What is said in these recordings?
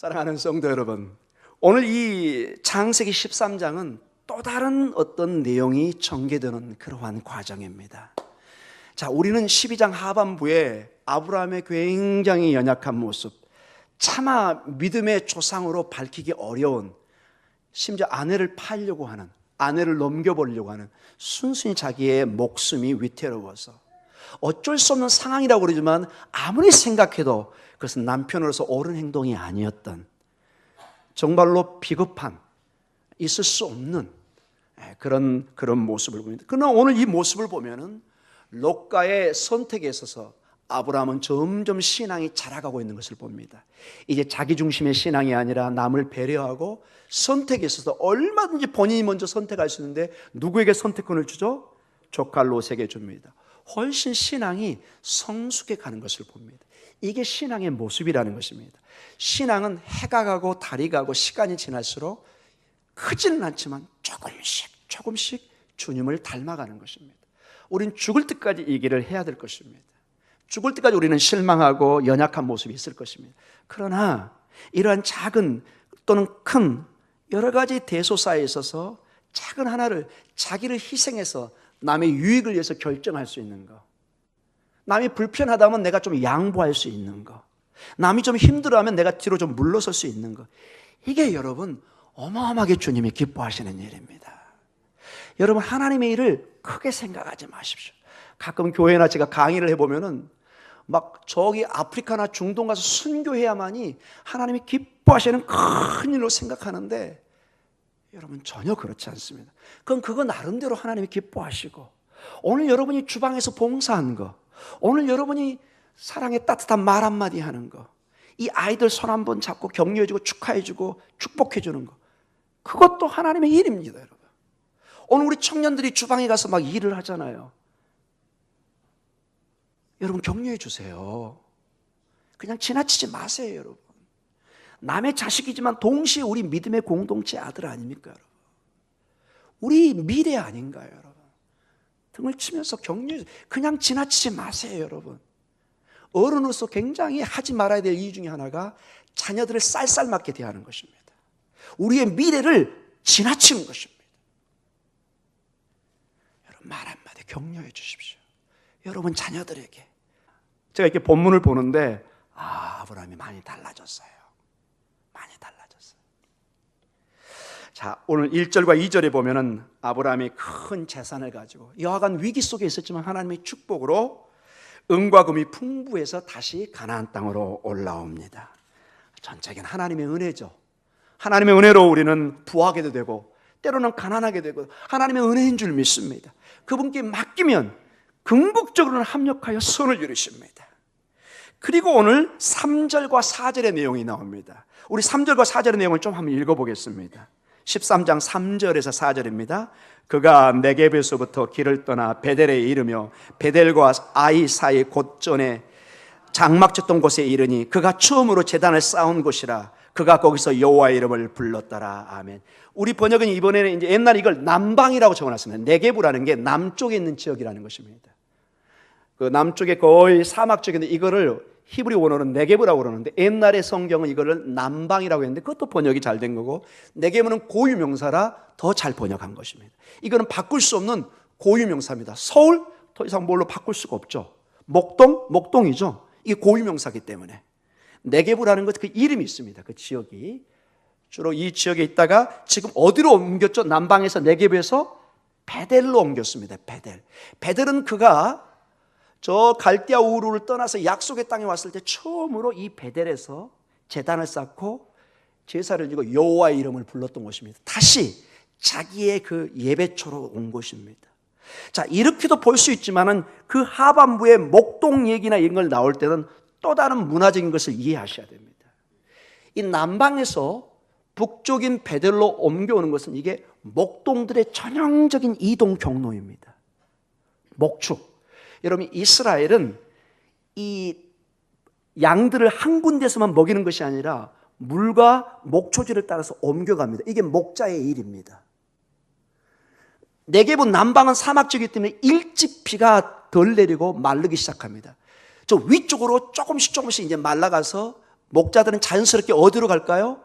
사랑하는 성도 여러분, 오늘 이 창세기 13장은 또 다른 어떤 내용이 전개되는 그러한 과정입니다. 자, 우리는 12장 하반부에 아브라함의 굉장히 연약한 모습, 차마 믿음의 조상으로 밝히기 어려운, 심지어 아내를 팔려고 하는, 아내를 넘겨보려고 하는, 순순히 자기의 목숨이 위태로워서 어쩔 수 없는 상황이라고 그러지만 아무리 생각해도 그것은 남편으로서 옳은 행동이 아니었던, 정말로 비겁한, 있을 수 없는 그런 모습을 보입니다. 그러나 오늘 이 모습을 보면은 롯과의 선택에 있어서 아브라함은 점점 신앙이 자라가고 있는 것을 봅니다. 이제 자기 중심의 신앙이 아니라 남을 배려하고 선택에 있어서 얼마든지 본인이 먼저 선택할 수 있는데 누구에게 선택권을 주죠? 조카 롯에게 줍니다. 훨씬 신앙이 성숙해 가는 것을 봅니다. 이게 신앙의 모습이라는 것입니다. 신앙은 해가 가고 달이 가고 시간이 지날수록 크지는 않지만 조금씩 주님을 닮아가는 것입니다. 우린 죽을 때까지 이 길을 해야 될 것입니다. 죽을 때까지 우리는 실망하고 연약한 모습이 있을 것입니다. 그러나 이러한 작은 또는 큰 여러 가지 대소사에 있어서 작은 하나를 자기를 희생해서 남의 유익을 위해서 결정할 수 있는 것, 남이 불편하다면 내가 좀 양보할 수 있는 것, 남이 좀 힘들어하면 내가 뒤로 좀 물러설 수 있는 것, 이게 여러분 어마어마하게 주님이 기뻐하시는 일입니다. 여러분, 하나님의 일을 크게 생각하지 마십시오. 가끔 교회나 제가 강의를 해보면은 막 저기 아프리카나 중동 가서 순교해야만이 하나님이 기뻐하시는 큰 일로 생각하는데 여러분, 전혀 그렇지 않습니다. 그거 나름대로 하나님이 기뻐하시고, 오늘 여러분이 주방에서 봉사한 거, 오늘 여러분이 사랑의 따뜻한 말 한마디 하는 거, 이 아이들 손 한번 잡고 격려해주고 축하해주고 축복해주는 거, 그것도 하나님의 일입니다. 여러분, 오늘 우리 청년들이 주방에 가서 막 일을 하잖아요. 여러분, 격려해 주세요. 그냥 지나치지 마세요. 여러분, 남의 자식이지만 동시에 우리 믿음의 공동체 아들 아닙니까? 여러분, 우리 미래 아닌가요? 여러분, 등을 치면서 격려해, 그냥 지나치지 마세요. 여러분, 어른으로서 굉장히 하지 말아야 될 이유 중에 하나가 자녀들을 쌀쌀맞게 대하는 것입니다. 우리의 미래를 지나치는 것입니다. 여러분, 말 한마디 격려해 주십시오. 여러분 자녀들에게. 제가 이렇게 본문을 보는데 아브라함이 많이 달라졌어요. 많이 달라졌어요. 자, 오늘 1절과 2절에 보면은 아브라함이 큰 재산을 가지고 여하간 위기 속에 있었지만 하나님의 축복으로 은과 금이 풍부해서 다시 가나안 땅으로 올라옵니다. 전적인 하나님의 은혜죠. 하나님의 은혜로 우리는 부하게도 되고 때로는 가난하게 되고 하나님의 은혜인 줄 믿습니다. 그분께 맡기면 궁극적으로는 합력하여 선을 이루십니다. 그리고 오늘 3절과 4절의 내용이 나옵니다. 우리 3절과 4절의 내용을 좀 한번 읽어보겠습니다. 13장 3절에서 4절입니다. 그가 네겝에서부터 길을 떠나 베델에 이르며 베델과 아이 사이 곧전에 장막 쳤던 곳에 이르니 그가 처음으로 제단을 쌓은 곳이라. 그가 거기서 여호와의 이름을 불렀더라. 아멘. 우리 번역은 이번에는 이제 옛날에 이걸 남방이라고 적어놨습니다. 네겝이라는 게 남쪽에 있는 지역이라는 것입니다. 그 남쪽에 거의 사막 쪽인데 이거를 히브리 원어는 네겝이라고 그러는데 옛날의 성경은 이거를 남방이라고 했는데 그것도 번역이 잘 된 거고, 네겝은 고유명사라 더 잘 번역한 것입니다. 이거는 바꿀 수 없는 고유명사입니다. 서울 더 이상 뭘로 바꿀 수가 없죠. 목동이죠. 이게 고유명사이기 때문에 네겝이라는 것, 그 이름이 있습니다. 그 지역이 주로 이 지역에 있다가 지금 어디로 옮겼죠? 남방에서 네겝에서 베델로 옮겼습니다. 베델은 그가 저 갈대아 우르를 떠나서 약속의 땅에 왔을 때 처음으로 이 베델에서 제단을 쌓고 제사를 지고 여호와의 이름을 불렀던 곳입니다. 다시 자기의 그 예배처로 온 곳입니다. 자, 이렇게도 볼 수 있지만은 그 하반부의 목동 얘기나 이런 걸 나올 때는 또 다른 문화적인 것을 이해하셔야 됩니다. 이 남방에서 북쪽인 베델로 옮겨오는 것은 이게 목동들의 전형적인 이동 경로입니다. 목축. 여러분, 이스라엘은 이 양들을 한 군데서만 먹이는 것이 아니라 물과 목초지를 따라서 옮겨갑니다. 이게 목자의 일입니다. 네겝은 남방은 사막지이기 때문에 일찍 비가 덜 내리고 마르기 시작합니다. 저 위쪽으로 조금씩 이제 말라가서 목자들은 자연스럽게 어디로 갈까요?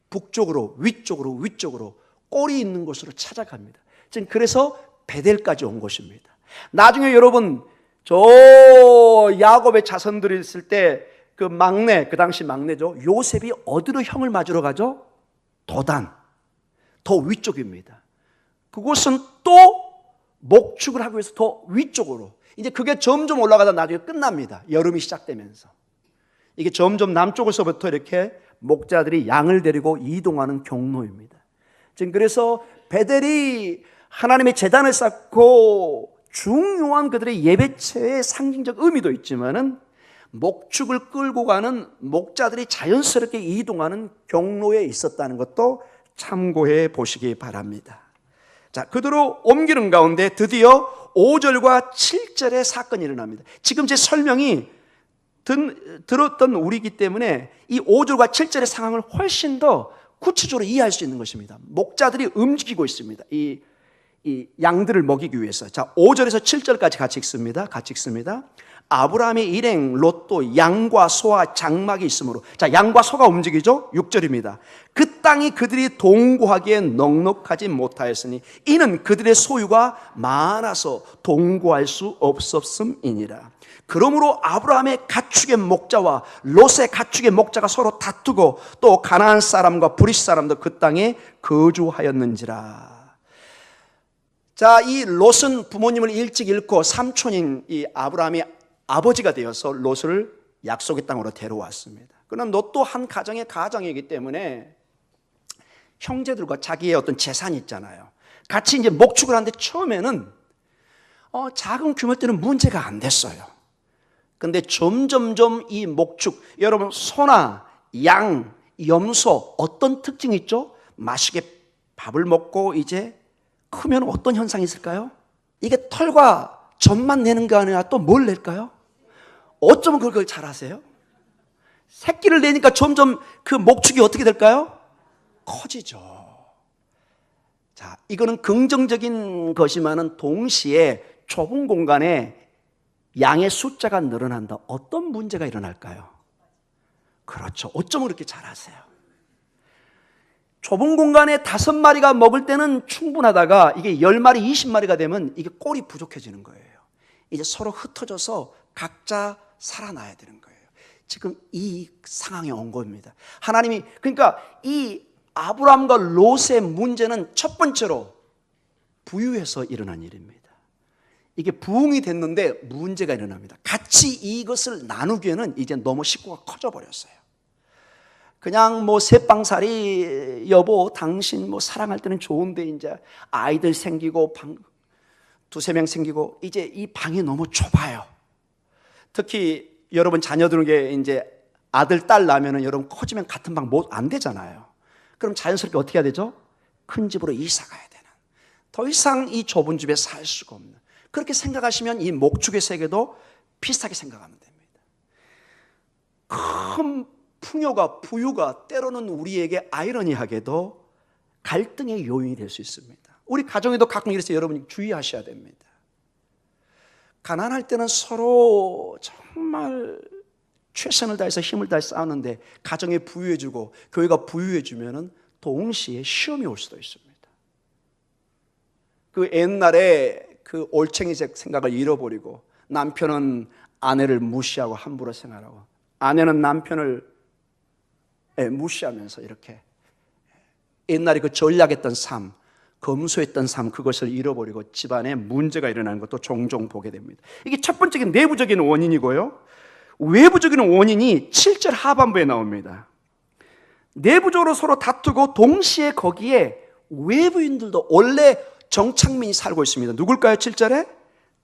북쪽으로, 위쪽으로, 위쪽으로 꼴이 있는 곳으로 찾아갑니다. 지금 그래서 베델까지 온 것입니다. 나중에 여러분 저 야곱의 자손들이 있을 때 그 막내, 그 당시 막내죠, 요셉이 어디로 형을 맞으러 가죠? 도단, 더 위쪽입니다. 그곳은 또 목축을 하기 위해서 더 위쪽으로, 이제 그게 점점 올라가다 나중에 끝납니다. 여름이 시작되면서 이게 점점 남쪽에서부터 이렇게 목자들이 양을 데리고 이동하는 경로입니다. 지금 그래서 베델이 하나님의 제단을 쌓고 중요한 그들의 예배체의 상징적 의미도 있지만은 목축을 끌고 가는 목자들이 자연스럽게 이동하는 경로에 있었다는 것도 참고해 보시기 바랍니다. 자, 그대로 옮기는 가운데 드디어 5절과 7절의 사건이 일어납니다. 지금 제 설명이 들었던 우리이기 때문에 이 5절과 7절의 상황을 훨씬 더 구체적으로 이해할 수 있는 것입니다. 목자들이 움직이고 있습니다. 이 양들을 먹이기 위해서. 자, 5절에서 7절까지 같이 읽습니다. 아브라함의 일행 롯도 양과 소와 장막이 있으므로, 자, 양과 소가 움직이죠. 6절입니다. 그 땅이 그들이 동거하기에 넉넉하지 못하였으니 이는 그들의 소유가 많아서 동거할 수 없었음이니라. 그러므로 아브라함의 가축의 목자와 롯의 가축의 목자가 서로 다투고 또 가나안 사람과 브리스 사람도 그 땅에 거주하였는지라. 자, 이 롯은 부모님을 일찍 잃고 삼촌인 이 아브라함이 아버지가 되어서 롯을 약속의 땅으로 데려왔습니다. 그러나 롯도 한 가정의 가장이기 때문에 형제들과 자기의 어떤 재산이 있잖아요. 같이 이제 목축을 하는데 처음에는 작은 규모일 때는 문제가 안 됐어요. 근데 점점점 이 목축, 여러분 소나 양, 염소 어떤 특징이 있죠? 맛있게 밥을 먹고 이제 크면 어떤 현상이 있을까요? 이게 털과 젖만 내는 게 아니라 또 뭘 낼까요? 어쩌면 그걸 잘 아세요? 새끼를 내니까 점점 그 목축이 어떻게 될까요? 커지죠. 자, 이거는 긍정적인 것이면은 동시에 좁은 공간에 양의 숫자가 늘어난다. 어떤 문제가 일어날까요? 그렇죠. 어쩌면 그렇게 잘 아세요? 좁은 공간에 5마리가 먹을 때는 충분하다가 이게 10마리, 20마리가 되면 이게 꼴이 부족해지는 거예요. 이제 서로 흩어져서 각자 살아나야 되는 거예요. 지금 이 상황에 온 겁니다. 하나님이, 그러니까 이 아브라함과 롯의 문제는 첫 번째로 부유해서 일어난 일입니다. 이게 부흥이 됐는데 문제가 일어납니다. 같이 이것을 나누기에는 이제 너무 식구가 커져 버렸어요. 그냥 뭐 새빵살이 여보 당신 뭐 사랑할 때는 좋은데 이제 아이들 생기고 두세 명 생기고 이제 이 방이 너무 좁아요. 특히 여러분 자녀들은 게 이제 아들 딸 낳으면은 여러분 커지면 같은 방 못 안 되잖아요. 그럼 자연스럽게 어떻게 해야 되죠? 큰 집으로 이사 가야 되는. 더 이상 이 좁은 집에 살 수가 없는. 그렇게 생각하시면 이 목축의 세계도 비슷하게 생각하면 됩니다. 큰 풍요가 부유가 때로는 우리에게 아이러니하게도 갈등의 요인이 될 수 있습니다. 우리 가정에도 가끔 이래서 여러분이 주의하셔야 됩니다. 가난할 때는 서로 정말 최선을 다해서 힘을 다해서 싸우는데 가정에 부유해주고 교회가 부유해주면은 동시에 시험이 올 수도 있습니다. 그 옛날에 그 올챙이적 생각을 잃어버리고 남편은 아내를 무시하고 함부로 생활하고 아내는 남편을 무시하면서 이렇게 옛날에 그 전략했던 삶, 검소했던 삶 그것을 잃어버리고 집안에 문제가 일어나는 것도 종종 보게 됩니다. 이게 첫 번째는 내부적인 원인이고요. 외부적인 원인이 7절 하반부에 나옵니다. 내부적으로 서로 다투고 동시에 거기에 외부인들도 원래 정착민이 살고 있습니다. 누굴까요? 7절에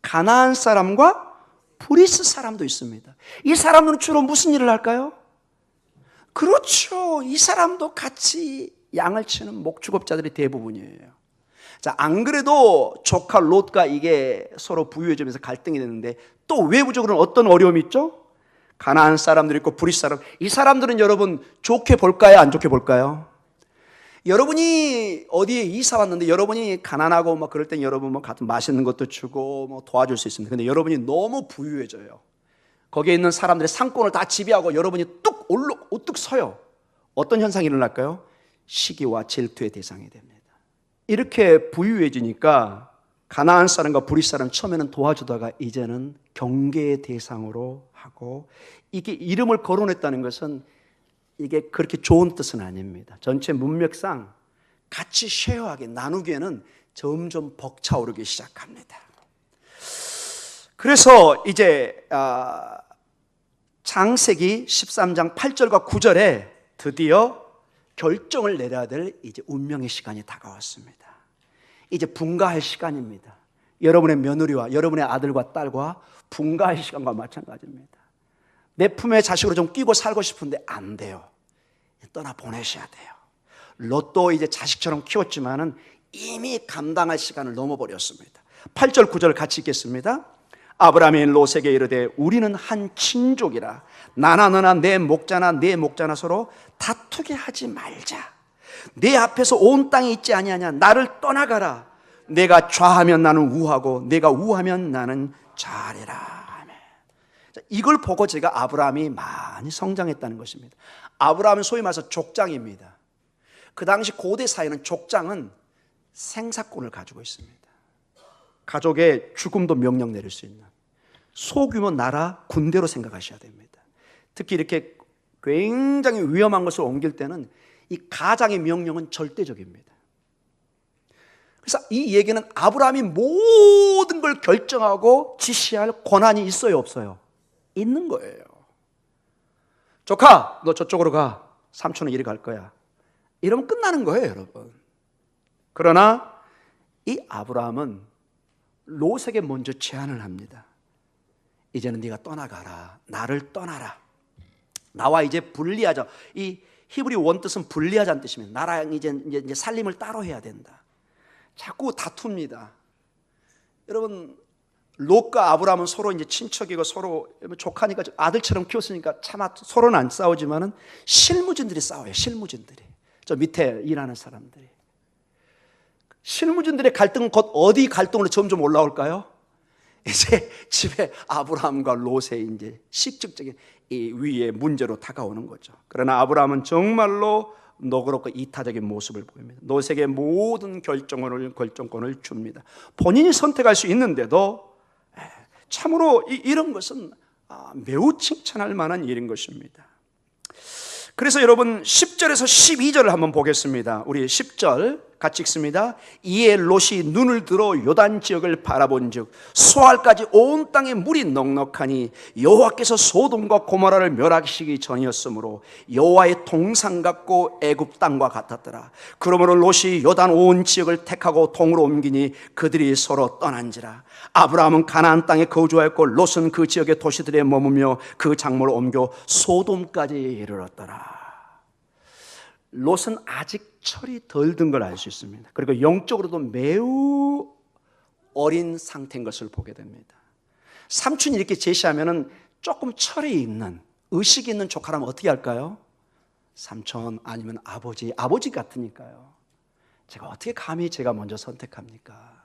가나안 사람과 브리스 사람도 있습니다. 이 사람들은 주로 무슨 일을 할까요? 그렇죠. 이 사람도 같이 양을 치는 목축업자들이 대부분이에요. 자, 안 그래도 조카 롯과 이게 서로 부유해지면서 갈등이 됐는데 또 외부적으로는 어떤 어려움이 있죠? 가나안 사람들이 있고 브리스 사람. 이 사람들은 여러분 좋게 볼까요? 안 좋게 볼까요? 여러분이 어디에 이사 왔는데 여러분이 가난하고 막 그럴 땐 여러분 뭐 같은 맛있는 것도 주고 뭐 도와줄 수 있습니다. 근데 여러분이 너무 부유해져요. 거기에 있는 사람들의 상권을 다 지배하고 여러분이 우뚝 서요. 어떤 현상이 일어날까요? 시기와 질투의 대상이 됩니다. 이렇게 부유해지니까 가나안 사람과 브릿 사람 처음에는 도와주다가 이제는 경계의 대상으로 하고, 이게 이름을 거론했다는 것은 이게 그렇게 좋은 뜻은 아닙니다. 전체 문맥상 같이 쉐어하게 나누기에는 점점 벅차오르기 시작합니다. 그래서 이제 창세기 13장 8절과 9절에 드디어 결정을 내려야 될 이제 운명의 시간이 다가왔습니다. 이제 분가할 시간입니다. 여러분의 며느리와 여러분의 아들과 딸과 분가할 시간과 마찬가지입니다. 내 품에 자식으로 좀 끼고 살고 싶은데 안 돼요. 떠나 보내셔야 돼요. 롯도 이제 자식처럼 키웠지만은 이미 감당할 시간을 넘어버렸습니다. 8절 9절 같이 읽겠습니다. 아브라함이 롯에게 이르되 우리는 한 친족이라 나나 너나 내 목자나 내 목자나 서로 다투게 하지 말자. 내 앞에서 온 땅이 있지 아니하냐. 나를 떠나가라. 내가 좌하면 나는 우하고 내가 우하면 나는 좌리라. 이걸 보고 제가 아브라함이 많이 성장했다는 것입니다. 아브라함은 소위 말해서 족장입니다. 그 당시 고대 사회는 족장은 생사권을 가지고 있습니다. 가족의 죽음도 명령 내릴 수 있는 소규모 나라 군대로 생각하셔야 됩니다. 특히 이렇게 굉장히 위험한 것을 옮길 때는 이 가장의 명령은 절대적입니다. 그래서 이 얘기는 아브라함이 모든 걸 결정하고 지시할 권한이 있어요, 없어요? 있는 거예요. 조카, 너 저쪽으로 가. 삼촌은 이리 갈 거야. 이러면 끝나는 거예요, 여러분. 그러나 이 아브라함은 롯에게 먼저 제안을 합니다. 이제는 네가 떠나가라. 나를 떠나라. 나와 이제 분리하자. 이 히브리 원뜻은 분리하자는 뜻입니다. 나랑 이제 살림을 따로 해야 된다. 자꾸 다툽니다. 여러분, 롯과 아브라함은 서로 이제 친척이고 서로 조카니까 아들처럼 키웠으니까 차마 서로는 안 싸우지만은 실무진들이 싸워요. 실무진들이. 저 밑에 일하는 사람들이. 실무진들의 갈등은 곧 어디 갈등으로 점점 올라올까요? 이제 집에 아브라함과 롯의 이제 실질적인 이 위의 문제로 다가오는 거죠. 그러나 아브라함은 정말로 너그럽고 이타적인 모습을 보입니다. 롯에게 모든 결정권을 줍니다. 본인이 선택할 수 있는데도 참으로 이런 것은 매우 칭찬할 만한 일인 것입니다. 그래서 여러분 10절에서 12절을 한번 보겠습니다. 우리 10절 같이 읽습니다. 이에 롯이 눈을 들어 요단 지역을 바라본즉 소알까지 온 땅에 물이 넉넉하니 여호와께서 소돔과 고모라를 멸하시기 전이었으므로 여호와의 동산 같고 애굽 땅과 같았더라. 그러므로 롯이 요단 온 지역을 택하고 동으로 옮기니 그들이 서로 떠난지라. 아브라함은 가나안 땅에 거주하였고 롯은 그 지역의 도시들에 머무며 그 작물을 옮겨 소돔까지 이르렀더라. 롯은 아직 철이 덜 든 걸 알 수 있습니다. 그리고 영적으로도 매우 어린 상태인 것을 보게 됩니다. 삼촌이 이렇게 제시하면은 조금 철이 있는, 의식이 있는 조카라면 어떻게 할까요? 삼촌 아니면 아버지 같으니까요. 제가 어떻게 감히 제가 먼저 선택합니까?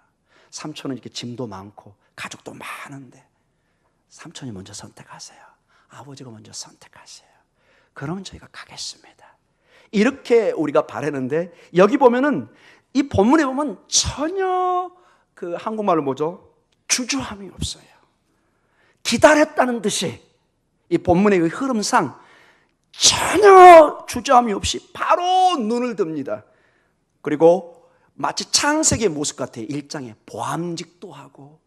삼촌은 이렇게 짐도 많고 가족도 많은데 삼촌이 먼저 선택하세요. 아버지가 먼저 선택하세요. 그러면 저희가 가겠습니다. 이렇게 우리가 바라는데 여기 보면은 이 본문에 보면 전혀 그 한국말로 뭐죠? 주저함이 없어요. 기다렸다는 듯이 이 본문의 그 흐름상 전혀 주저함이 없이 바로 눈을 듭니다. 그리고 마치 창세기의 모습 같아요. 1장에 보암직도 하고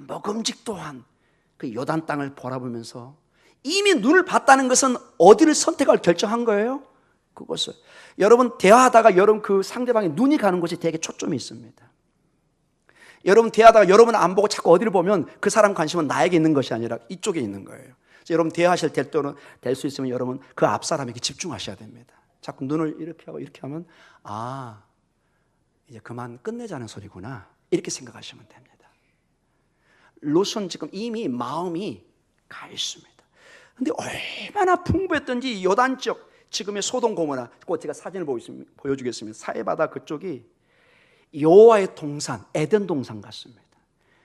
먹음직도 한 그 요단 땅을 바라보면서 이미 눈을 봤다는 것은 어디를 선택할 결정한 거예요? 그것을 여러분 대화하다가 여러분 그 상대방의 눈이 가는 곳이 되게 초점이 있습니다. 여러분 대화하다가 여러분 안 보고 자꾸 어디를 보면 그 사람 관심은 나에게 있는 것이 아니라 이쪽에 있는 거예요. 여러분 대화하실 때는 될 수 있으면 여러분 그 앞 사람에게 집중하셔야 됩니다. 자꾸 눈을 이렇게 하고 이렇게 하면 이제 그만 끝내자는 소리구나 이렇게 생각하시면 됩니다. 롯은 지금 이미 마음이 가 있습니다. 근데 얼마나 풍부했던지 요단 지역 지금의 소돔 고모라, 제가 사진을 보여주겠습니다. 사해바다 그쪽이 여호와의 동산, 에덴 동산 같습니다.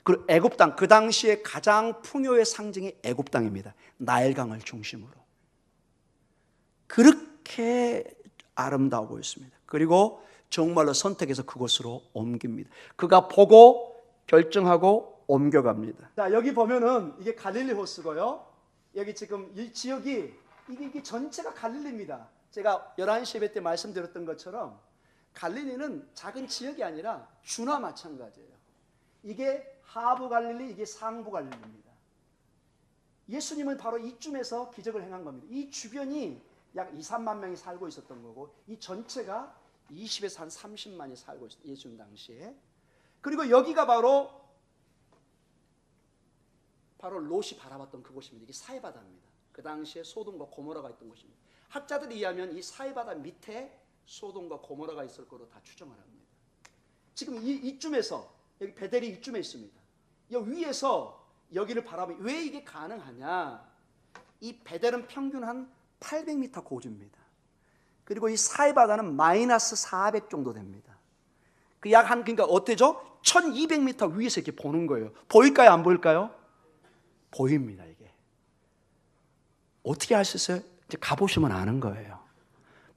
그리고 애굽 땅, 그 당시에 가장 풍요의 상징이 애굽 땅입니다. 나일강을 중심으로. 그렇게 아름다워 보였습니다. 그리고 정말로 선택해서 그곳으로 옮깁니다. 그가 보고 결정하고 옮겨갑니다. 자, 여기 보면은 이게 갈릴리 호수고요. 여기 지금 이 지역이 이게 전체가 갈릴리입니다. 제가 11시 예배 때 말씀드렸던 것처럼 갈릴리는 작은 지역이 아니라 주나 마찬가지예요. 이게 하부 갈릴리, 이게 상부 갈릴리입니다. 예수님은 바로 이쯤에서 기적을 행한 겁니다. 이 주변이 약 2, 3만 명이 살고 있었던 거고, 이 전체가 20에서 한 30만이 살고 있었어요. 예수님 당시에. 그리고 여기가 바로 롯이 바라봤던 그곳입니다. 이게 사해바다입니다. 그 당시에 소돔과 고모라가 있던 곳입니다. 학자들에 의하면 이 사해바다 밑에 소돔과 고모라가 있을 거로 다 추정을 합니다. 지금 이쯤에서 여기 베델이 이쯤에 있습니다. 여기 위에서 여기를 바라보면 왜 이게 가능하냐? 이 베델은 평균 한 800m 고지입니다. 그리고 이 사해바다는 마이너스 400 정도 됩니다. 그 약 한 그러니까 어때죠? 1200m 위에서 이렇게 보는 거예요. 보일까요? 안 보일까요? 보입니다. 이게 어떻게 할 수 있어요? 이제 가보시면 아는 거예요.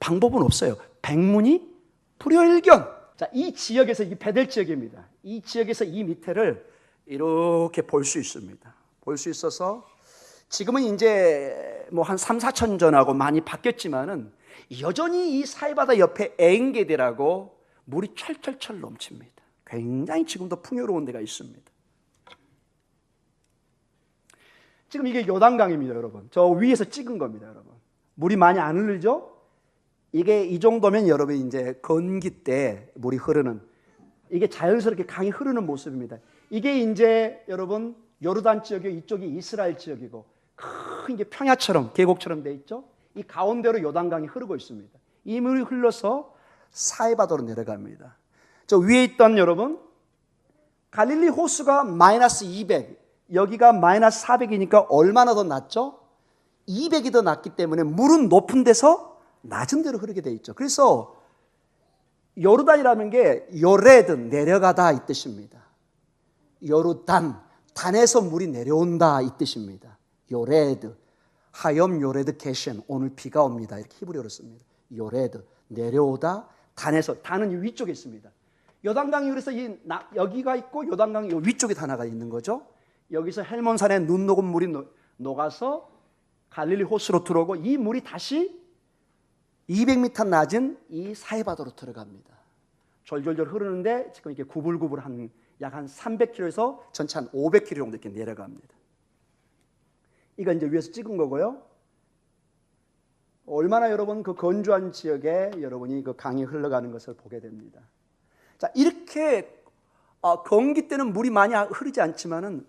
방법은 없어요. 백문이 불여일견. 자, 이 지역에서 이 베델 지역입니다. 이 지역에서 이 밑에를 이렇게 볼 수 있습니다. 볼 수 있어서 지금은 이제 뭐 한 3, 4천 전하고 많이 바뀌었지만은 여전히 이 사해바다 옆에 엔게디라고 물이 철철철 넘칩니다. 굉장히 지금도 풍요로운 데가 있습니다. 지금 이게 요단강입니다, 여러분. 저 위에서 찍은 겁니다, 여러분. 물이 많이 안 흐르죠? 이게 이 정도면 여러분 이제 건기 때 물이 흐르는, 이게 자연스럽게 강이 흐르는 모습입니다. 이게 이제 여러분 요르단 지역이고 이쪽이 이스라엘 지역이고 큰 게 평야처럼 계곡처럼 돼 있죠? 이 가운데로 요단강이 흐르고 있습니다. 이 물이 흘러서 사해바다로 내려갑니다. 저 위에 있던 여러분 갈릴리 호수가 마이너스 200, 여기가 마이너스 400이니까 얼마나 더 낮죠? 200이 더 낮기 때문에 물은 높은 데서 낮은 데로 흐르게 돼 있죠. 그래서 요르단이라는 게 요레드, 내려가다 이 뜻입니다. 요르단, 단에서 물이 내려온다 이 뜻입니다. 요레드, 하염 요레드 게셴, 오늘 비가 옵니다. 이렇게 히브리어로 씁니다. 요레드, 내려오다, 단에서, 단은 위쪽에 있습니다. 요단강이 그래서 여기가 있고 요단강이 위쪽에 하나가 있는 거죠. 여기서 헬몬산에 눈 녹은 물이 녹아서 갈릴리 호수로 들어오고 이 물이 다시 200m 낮은 이 사해바다로 들어갑니다. 졸졸졸 흐르는데 지금 이렇게 구불구불한 약 한 300km에서 전체 한 500km 정도 이렇게 내려갑니다. 이거 이제 위에서 찍은 거고요. 얼마나 여러분 그 건조한 지역에 여러분이 그 강이 흘러가는 것을 보게 됩니다. 자, 이렇게 건기 때는 물이 많이 흐르지 않지만은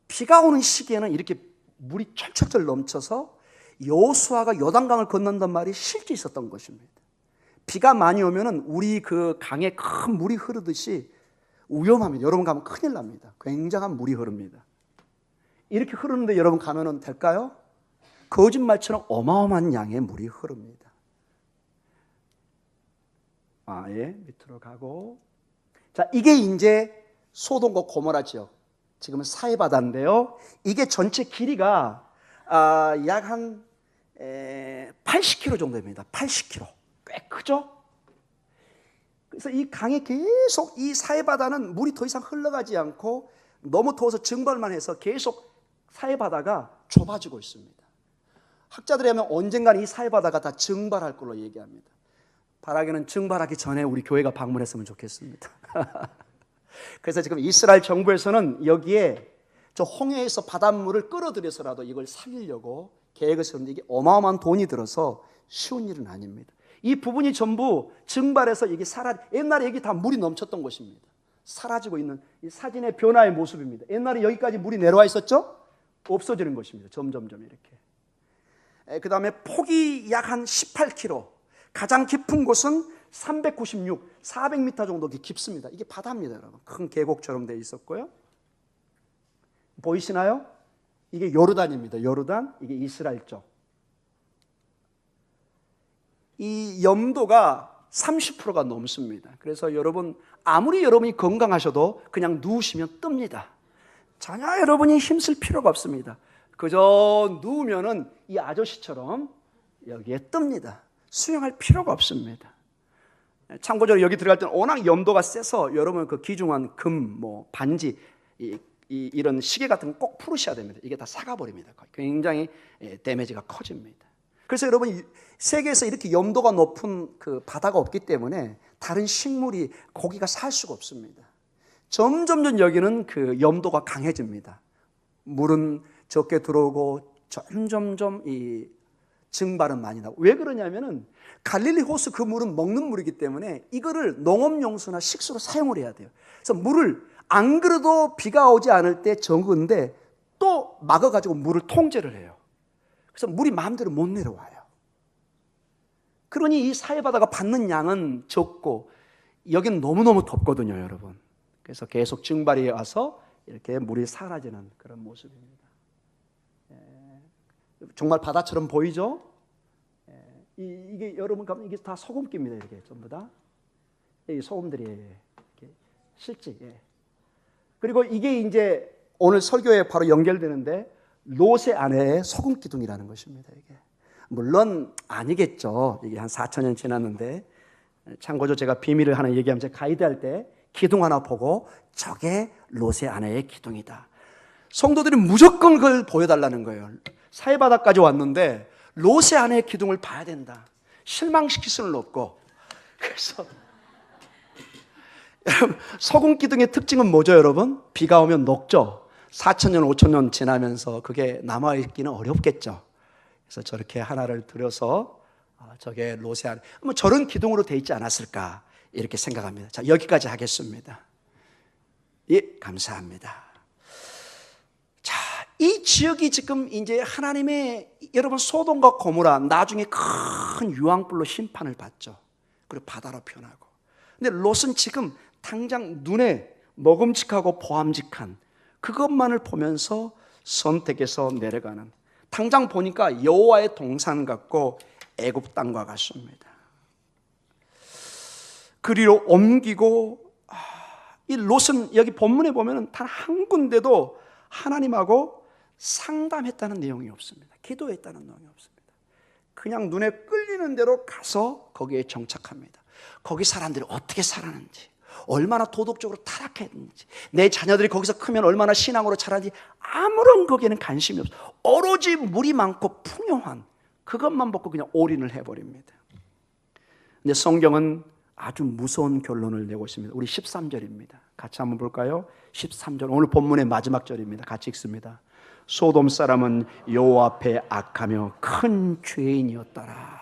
비가 오는 시기에는 이렇게 물이 철철철 넘쳐서 여호수아가 요단강을 건넌단 말이 실제 있었던 것입니다. 비가 많이 오면은 우리 그 강에 큰 물이 흐르듯이 위험합니다. 여러분 가면 큰일 납니다. 굉장한 물이 흐릅니다. 이렇게 흐르는데 여러분 가면은 될까요? 거짓말처럼 어마어마한 양의 물이 흐릅니다. 예, 밑으로 가고. 자, 이게 이제 소돔과 고모라 지역. 지금은 사해바다인데요. 이게 전체 길이가 약 한 80km 정도 됩니다. 80km. 꽤 크죠? 그래서 이 강에 계속 이 사해바다는 물이 더 이상 흘러가지 않고 너무 더워서 증발만 해서 계속 사해바다가 좁아지고 있습니다. 학자들이 하면 언젠가는 이 사해바다가 다 증발할 걸로 얘기합니다. 바라기는 증발하기 전에 우리 교회가 방문했으면 좋겠습니다. 그래서 지금 이스라엘 정부에서는 여기에 저 홍해에서 바닷물을 끌어들여서라도 이걸 살리려고 계획을 세우는데 이게 어마어마한 돈이 들어서 쉬운 일은 아닙니다. 이 부분이 전부 증발해서 이게 옛날에 여기 다 물이 넘쳤던 곳입니다. 사라지고 있는 이 사진의 변화의 모습입니다. 옛날에 여기까지 물이 내려와 있었죠? 없어지는 것입니다. 점점점 이렇게. 그 다음에 폭이 약 한 18km, 가장 깊은 곳은 396, 400m 정도 깊습니다. 이게 바다입니다, 여러분. 큰 계곡처럼 되어 있었고요. 보이시나요? 이게 요르단입니다. 요르단, 이게 이스라엘 쪽. 이 염도가 30%가 넘습니다. 그래서 여러분 아무리 여러분이 건강하셔도 그냥 누우시면 뜹니다. 전혀 여러분이 힘쓸 필요가 없습니다. 그저 누우면은 이 아저씨처럼 여기에 뜹니다. 수영할 필요가 없습니다. 참고적으로 여기 들어갈 때는 워낙 염도가 세서 여러분 그 귀중한 금, 반지, 이런 시계 같은 거 꼭 풀으셔야 됩니다. 이게 다 삭아버립니다. 굉장히 데미지가 커집니다. 그래서 여러분 세계에서 이렇게 염도가 높은 그 바다가 없기 때문에 다른 식물이 고기가 살 수가 없습니다. 점점 여기는 그 염도가 강해집니다. 물은 적게 들어오고 점점 이 증발은 많이 나고. 왜 그러냐면은 갈릴리 호수 그 물은 먹는 물이기 때문에 이거를 농업용수나 식수로 사용을 해야 돼요. 그래서 물을 안 그래도 비가 오지 않을 때 적은데 또 막아가지고 물을 통제를 해요. 그래서 물이 마음대로 못 내려와요. 그러니 이 사해바다가 받는 양은 적고 여기는 너무너무 덥거든요, 여러분. 그래서 계속 증발이 와서 이렇게 물이 사라지는 그런 모습입니다. 정말 바다처럼 보이죠? 이게 여러분 이게 다 소금기입니다. 이게 전부 다 이 소금들이 이렇게 실제. 그리고 이게 이제 오늘 설교에 바로 연결되는데 롯의 아내의 소금 기둥이라는 것입니다. 이게 물론 아니겠죠. 이게 한 4,000년 지났는데 참고로 제가 비밀을 하나 얘기하면 제가 가이드할 때 기둥 하나 보고 저게 롯의 아내의 기둥이다. 성도들이 무조건 그걸 보여달라는 거예요. 사해바다까지 왔는데 롯의 아내의 기둥을 봐야 된다. 실망시킬 수는 없고. 그래서 여러분 소금 기둥의 특징은 뭐죠, 여러분? 비가 오면 녹죠. 4,000년, 5,000년 지나면서 그게 남아있기는 어렵겠죠. 그래서 저렇게 하나를 들여서 저게 롯의 아내. 저런 기둥으로 돼 있지 않았을까 이렇게 생각합니다. 자, 여기까지 하겠습니다. 예, 감사합니다. 자, 이 지역이 지금 이제 하나님의 여러분 소돔과 고모라 나중에 큰 유황불로 심판을 받죠. 그리고 바다로 변하고. 근데 롯은 지금 당장 눈에 먹음직하고 보암직한 그것만을 보면서 선택해서 내려가는. 당장 보니까 여호와의 동산 같고 애굽 땅과 같습니다. 그리로 옮기고 이 롯은 여기 본문에 보면 단 한 군데도 하나님하고 상담했다는 내용이 없습니다. 기도했다는 내용이 없습니다. 그냥 눈에 끌리는 대로 가서 거기에 정착합니다. 거기 사람들이 어떻게 살았는지, 얼마나 도덕적으로 타락했는지, 내 자녀들이 거기서 크면 얼마나 신앙으로 자라는지 아무런 거기에는 관심이 없어요. 오로지 물이 많고 풍요한 그것만 보고 그냥 올인을 해버립니다. 근데 성경은 아주 무서운 결론을 내고 있습니다. 우리 13절입니다. 같이 한번 볼까요? 13절 오늘 본문의 마지막 절입니다. 같이 읽습니다. 소돔 사람은 여호와 앞에 악하며 큰 죄인이었더라.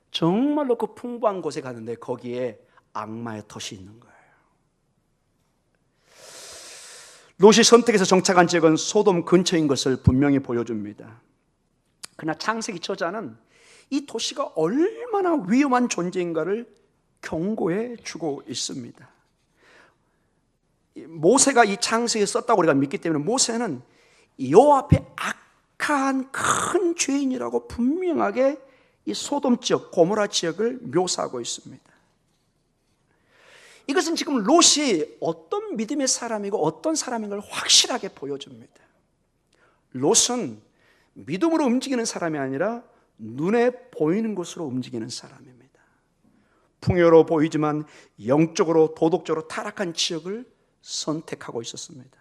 정말로 그 풍부한 곳에 가는데 거기에 악마의 덫이 있는 거예요. 롯이 선택해서 정착한 지역은 소돔 근처인 것을 분명히 보여줍니다. 그러나 창세기 저자는 이 도시가 얼마나 위험한 존재인가를 경고해 주고 있습니다. 모세가 이 창세기에 썼다고 우리가 믿기 때문에 모세는 여호와 앞에 악한 큰 죄인이라고 분명하게 이 소돔 지역, 고모라 지역을 묘사하고 있습니다. 이것은 지금 롯이 어떤 믿음의 사람이고 어떤 사람인 걸 확실하게 보여줍니다. 롯은 믿음으로 움직이는 사람이 아니라 눈에 보이는 곳으로 움직이는 사람입니다. 풍요로워 보이지만 영적으로 도덕적으로 타락한 지역을 선택하고 있었습니다.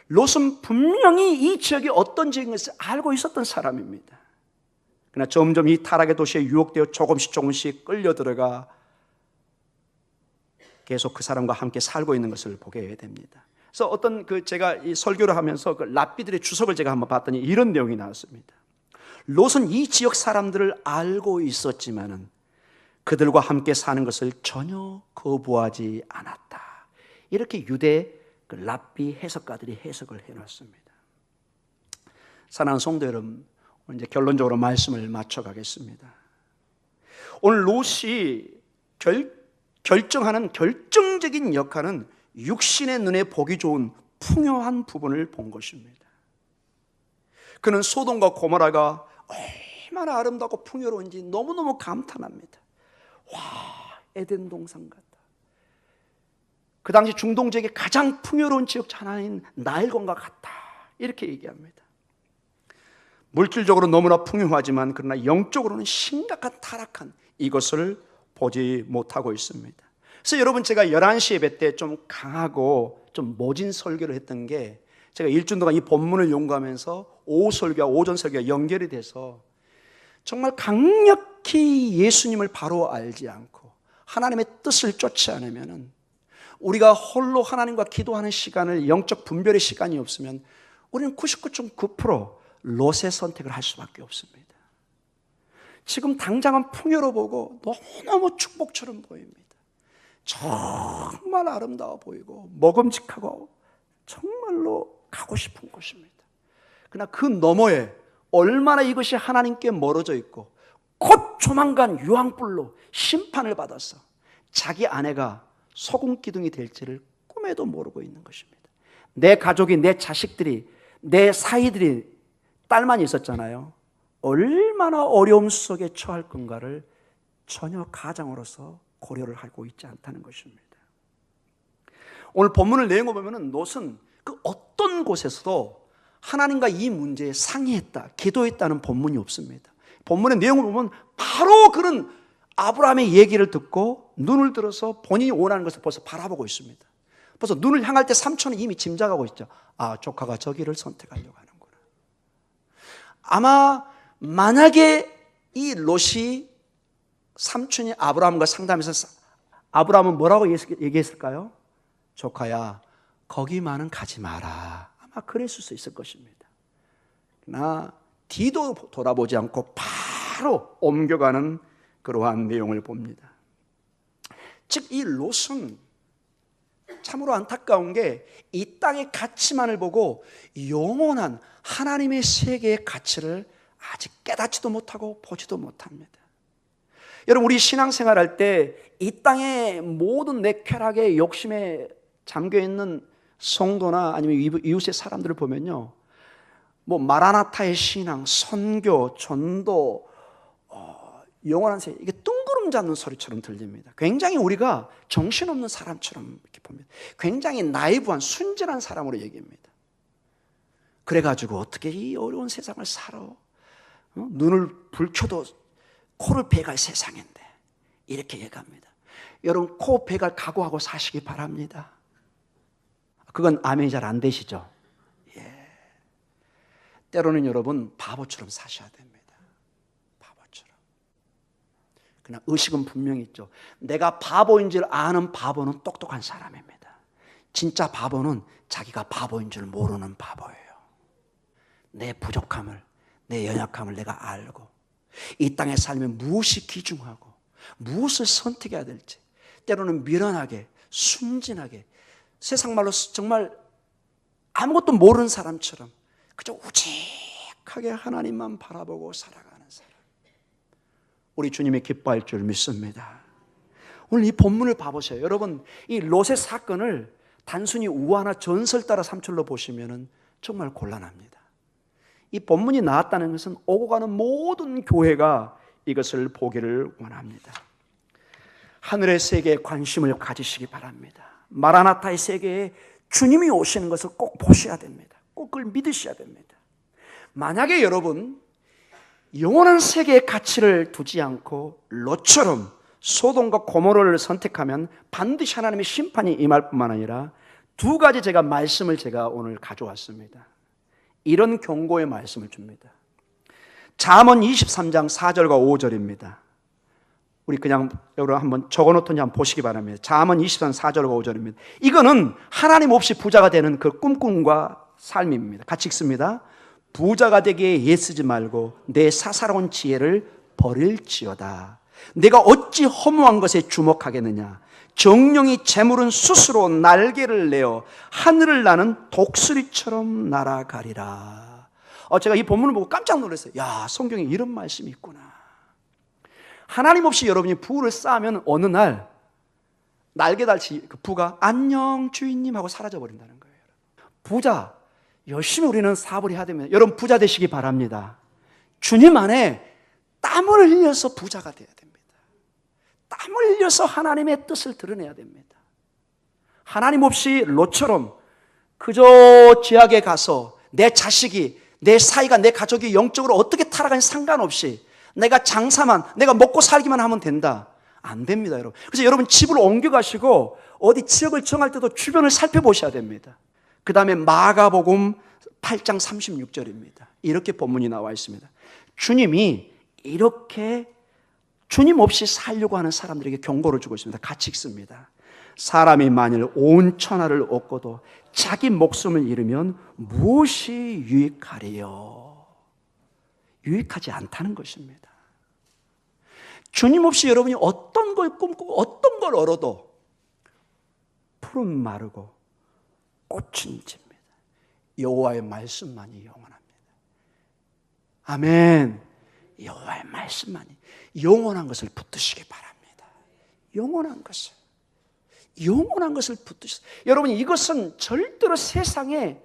롯은 분명히 이 지역이 어떤 지역인 것을 알고 있었던 사람입니다. 그러나 점점 이 타락의 도시에 유혹되어 조금씩 끌려 들어가 계속 그 사람과 함께 살고 있는 것을 보게 됩니다. 그래서 어떤 제가 이 설교를 하면서 그 랍비들의 주석을 제가 한번 봤더니 이런 내용이 나왔습니다. 롯은 이 지역 사람들을 알고 있었지만은 그들과 함께 사는 것을 전혀 거부하지 않았다. 이렇게 유대 그 랍비 해석가들이 해석을 해놨습니다. 사랑하는 성도 여러분, 이제 결론적으로 말씀을 맞춰가겠습니다. 오늘 롯이 결정하는 결정적인 역할은 육신의 눈에 보기 좋은 풍요한 부분을 본 것입니다. 그는 소돔과 고모라가 얼마나 아름답고 풍요로운지 너무너무 감탄합니다. 와, 에덴 동산 같다. 그 당시 중동 지역의 가장 풍요로운 지역 중 하나인 나일강과 같다, 이렇게 얘기합니다. 물질적으로 너무나 풍요하지만 그러나 영적으로는 심각한 타락한 이것을 보지 못하고 있습니다. 그래서 여러분, 제가 11시 예배 때 좀 강하고 좀 모진 설교를 했던 게, 제가 일주일 동안 이 본문을 연구하면서 오후 설교와 오전 설교가 연결이 돼서 정말 강력히 예수님을 바로 알지 않고 하나님의 뜻을 쫓지 않으면, 우리가 홀로 하나님과 기도하는 시간을, 영적 분별의 시간이 없으면 우리는 99.9% 롯의 선택을 할 수밖에 없습니다. 지금 당장은 풍요로 보고 너무너무 축복처럼 보입니다. 정말 아름다워 보이고 먹음직하고 정말로 가고 싶은 곳입니다. 그러나 그 너머에 얼마나 이것이 하나님께 멀어져 있고 곧 조만간 유황불로 심판을 받아서 자기 아내가 소금 기둥이 될지를 꿈에도 모르고 있는 것입니다. 내 가족이, 내 자식들이, 내 사이들이 딸만 있었잖아요. 얼마나 어려움 속에 처할 건가를 전혀 가장으로서 고려를 하고 있지 않다는 것입니다. 오늘 본문을 내용을 보면 롯은 그 어떤 곳에서도 하나님과 이 문제에 상의했다, 기도했다는 본문이 없습니다. 본문의 내용을 보면 바로 그는 아브라함의 얘기를 듣고 눈을 들어서 본인이 원하는 것을 벌써 바라보고 있습니다. 벌써 눈을 향할 때 삼촌은 이미 짐작하고 있죠. 아, 조카가 저 길을 선택하려고 하는구나. 아마 만약에 이 롯이 삼촌이 아브라함과 상담해서 아브라함은 뭐라고 얘기했을까요? 조카야, 거기만은 가지 마라. 아마 그랬을 수 있을 것입니다. 그러나 뒤도 돌아보지 않고 바로 옮겨가는 그러한 내용을 봅니다. 즉, 이 롯은 참으로 안타까운 게 이 땅의 가치만을 보고 영원한 하나님의 세계의 가치를 아직 깨닫지도 못하고 보지도 못합니다. 여러분, 우리 신앙생활 할 때 이 땅의 모든 내 쾌락의 욕심에 잠겨있는 성도나 아니면 이웃의 사람들을 보면요, 뭐 마라나타의 신앙, 선교, 전도, 영원한 세계, 이게 뜬구름 잡는 소리처럼 들립니다. 굉장히 우리가 정신없는 사람처럼 이렇게 봅니다. 굉장히 나이브한 순진한 사람으로 얘기합니다. 그래가지고 어떻게 이 어려운 세상을 살아? 눈을 불켜도 코를 베갈 세상인데, 이렇게 얘기합니다. 여러분, 코 베갈 각오하고 사시기 바랍니다. 그건 아멘이 잘 안 되시죠? 예. 때로는 여러분 바보처럼 사셔야 됩니다. 바보처럼. 그러나 의식은 분명히 있죠. 내가 바보인 줄 아는 바보는 똑똑한 사람입니다. 진짜 바보는 자기가 바보인 줄 모르는 바보예요. 내 부족함을, 내 연약함을 내가 알고 이 땅에 살면 무엇이 귀중하고 무엇을 선택해야 될지, 때로는 미련하게, 순진하게, 세상 말로 정말 아무것도 모르는 사람처럼 그저 우직하게 하나님만 바라보고 살아가는 사람, 우리 주님이 기뻐할 줄 믿습니다. 오늘 이 본문을 봐보세요. 여러분, 이 롯의 사건을 단순히 우화나 전설 따라 삼철로 보시면 정말 곤란합니다. 이 본문이 나왔다는 것은 오고 가는 모든 교회가 이것을 보기를 원합니다. 하늘의 세계에 관심을 가지시기 바랍니다. 마라나타의 세계에 주님이 오시는 것을 꼭 보셔야 됩니다. 꼭 그걸 믿으셔야 됩니다. 만약에 여러분 영원한 세계의 가치를 두지 않고 롯처럼 소돔과 고모라를 선택하면 반드시 하나님의 심판이 임할 뿐만 아니라 두 가지 말씀을 제가 오늘 가져왔습니다. 이런 경고의 말씀을 줍니다. 잠언 23장 4절과 5절입니다. 우리 그냥 여러분 한번 적어놓던지 한번 보시기 바랍니다. 잠언 23장 4절과 5절입니다. 이거는 하나님 없이 부자가 되는 그 꿈과 삶입니다. 같이 읽습니다. 부자가 되기에 애쓰지 말고 내 사사로운 지혜를 버릴지어다. 내가 어찌 허무한 것에 주목하겠느냐. 정령이 재물은 스스로 날개를 내어 하늘을 나는 독수리처럼 날아가리라. 제가 이 본문을 보고 깜짝 놀랐어요. 야, 성경에 이런 말씀이 있구나. 하나님 없이 여러분이 부를 쌓으면 어느 날 날개 달치 그 부가 안녕 주인님 하고 사라져 버린다는 거예요. 부자, 열심히 우리는 사업을 해야 됩니다. 여러분 부자 되시기 바랍니다. 주님 안에 땀을 흘려서 부자가 돼야 됩니다. 땀을 흘려서 하나님의 뜻을 드러내야 됩니다. 하나님 없이 롯처럼 그저 지하에 가서 내 자식이, 내 사이가, 내 가족이 영적으로 어떻게 타락하는지 상관없이 내가 장사만, 내가 먹고 살기만 하면 된다. 안 됩니다, 여러분. 그래서 여러분 집을 옮겨가시고 어디 지역을 정할 때도 주변을 살펴보셔야 됩니다. 그 다음에 마가복음 8장 36절입니다. 이렇게 본문이 나와 있습니다. 주님이 이렇게 주님 없이 살려고 하는 사람들에게 경고를 주고 있습니다. 같이 읽습니다. 사람이 만일 온 천하를 얻고도 자기 목숨을 잃으면 무엇이 유익하리요? 유익하지 않다는 것입니다. 주님 없이 여러분이 어떤 걸 꿈꾸고 어떤 걸 얻어도 풀은 마르고 꽃은 집니다. 여호와의 말씀만이 영원합니다. 아멘. 여호와의 말씀만이 영원한 것을 붙드시기 바랍니다. 영원한 것을 붙드시기. 여러분, 이것은 절대로 세상에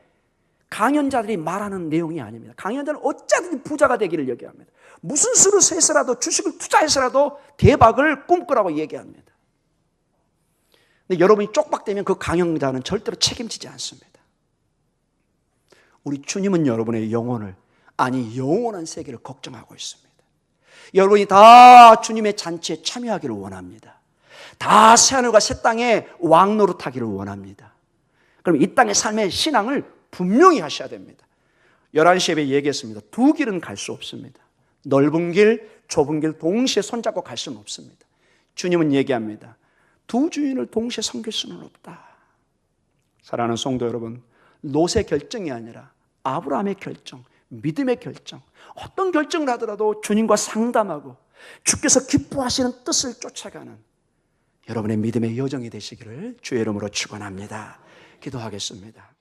강연자들이 말하는 내용이 아닙니다. 강연자는 어쩌든지 부자가 되기를 얘기합니다. 무슨 수를 세서라도 주식을 투자해서라도 대박을 꿈꾸라고 얘기합니다. 근데 여러분이 쪽박되면 그 강연자는 절대로 책임지지 않습니다. 우리 주님은 여러분의 영혼을, 아니 영원한 세계를 걱정하고 있습니다. 여러분이 다 주님의 잔치에 참여하기를 원합니다. 다 새하늘과 새 땅에 왕노릇하기를 원합니다. 그럼 이 땅의 삶의 신앙을 분명히 하셔야 됩니다. 11시 예배에 얘기했습니다. 두 길은 갈 수 없습니다. 넓은 길, 좁은 길 동시에 손잡고 갈 수는 없습니다. 주님은 얘기합니다. 두 주인을 동시에 섬길 수는 없다. 사랑하는 성도 여러분, 롯의 결정이 아니라 아브라함의 결정, 믿음의 결정, 어떤 결정을 하더라도 주님과 상담하고 주께서 기뻐하시는 뜻을 쫓아가는 여러분의 믿음의 여정이 되시기를 주의 이름으로 축원합니다. 기도하겠습니다.